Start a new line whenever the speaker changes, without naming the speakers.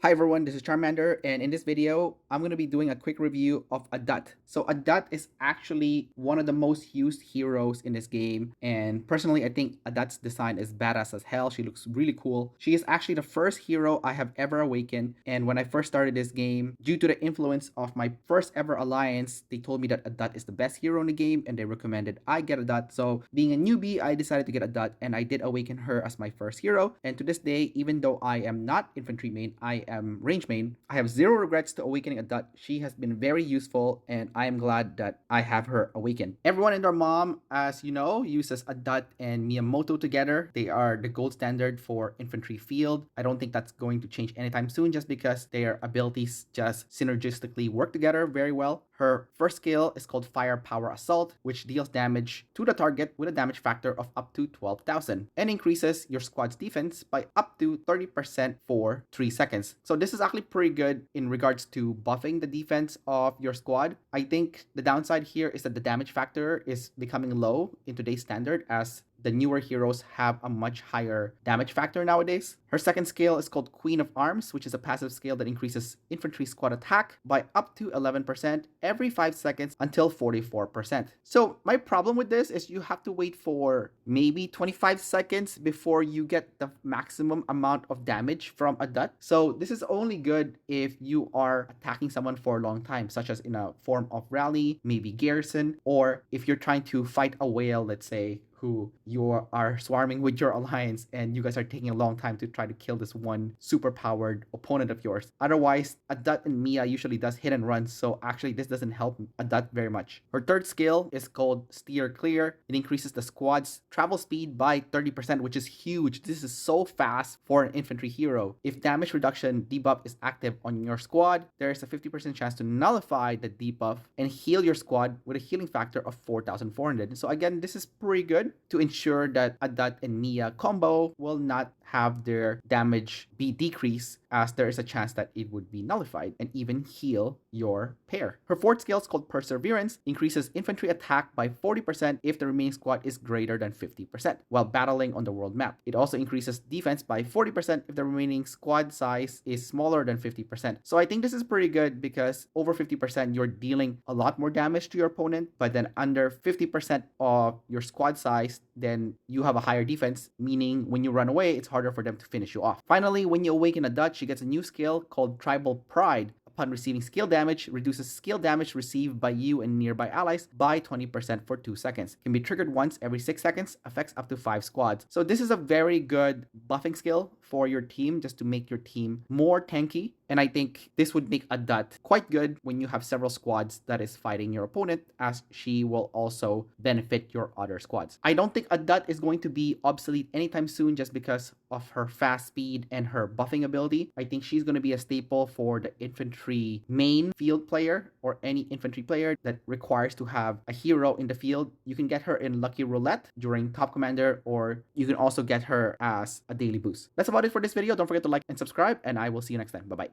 Hi everyone, this is Charmander, and in this video, I'm going to be doing a quick review of Adut. So Adut is actually one of the most used heroes in this game, and personally, I think Adut's design is badass as hell. She looks really cool. She is actually the first hero I have ever awakened, and when I first started this game, due to the influence of my first ever alliance, they told me that Adut is the best hero in the game, and they recommended I get Adut. So being a newbie, I decided to get Adut, and I did awaken her as my first hero, and to this day, even though I am not infantry main, I am range main. I have zero regrets to awakening Adut. She has been very useful, and I am glad that I have her awakened. Everyone and their mom, as you know, uses Adut and Miyamoto together. They are the gold standard for infantry field. I don't think that's going to change anytime soon just because their abilities just synergistically work together very well. Her first skill is called Firepower Assault, which deals damage to the target with a damage factor of up to 12,000 and increases your squad's defense by up to 30% for 3 seconds. So this is actually pretty good in regards to buffing the defense of your squad. I think the downside here is that the damage factor is becoming low in today's standard as the newer heroes have a much higher damage factor nowadays. Her second skill is called Queen of Arms, which is a passive skill that increases infantry squad attack by up to 11% every 5 seconds until 44%. So my problem with this is you have to wait for maybe 25 seconds before you get the maximum amount of damage from Adut. So this is only good if you are attacking someone for a long time, such as in a form of rally, maybe garrison, or if you're trying to fight a whale, let's say, who you are swarming with your alliance and you guys are taking a long time to try to kill this one super powered opponent of yours. Otherwise, Adut and Mia usually does hit and run, so actually this doesn't help Adut very much. Her third skill is called Steer Clear. It increases the squad's travel speed by 30%, which is huge. This is so fast for an infantry hero. If damage reduction debuff is active on your squad, there is a 50% chance to nullify the debuff and heal your squad with a healing factor of 4,400. So again, this is pretty good to ensure that Adut and Mia combo will not have their damage be decreased, as there is a chance that it would be nullified and even heal your pair. Her fourth skill is called Perseverance, increases infantry attack by 40% if the remaining squad is greater than 50% while battling on the world map. It also increases defense by 40% if the remaining squad size is smaller than 50%. So I think this is pretty good because over 50% you're dealing a lot more damage to your opponent, but then under 50% of your squad size, then you have a higher defense, meaning when you run away, it's harder for them to finish you off. Finally, when you awaken Adut, she gets a new skill called Tribal Pride. Upon receiving skill damage, reduces skill damage received by you and nearby allies by 20% for 2 seconds. Can be triggered once every 6 seconds, affects up to 5 squads. So this is a very good buffing skill for your team just to make your team more tanky. And I think this would make Adut quite good when you have several squads that is fighting your opponent, as she will also benefit your other squads. I don't think Adut is going to be obsolete anytime soon just because of her fast speed and her buffing ability. I think she's going to be a staple for the infantry main field player or any infantry player that requires to have a hero in the field. You can get her in Lucky Roulette during Top Commander, or you can also get her as a daily boost. That's about it for this video. Don't forget to like and subscribe, and I will see you next time. Bye-bye.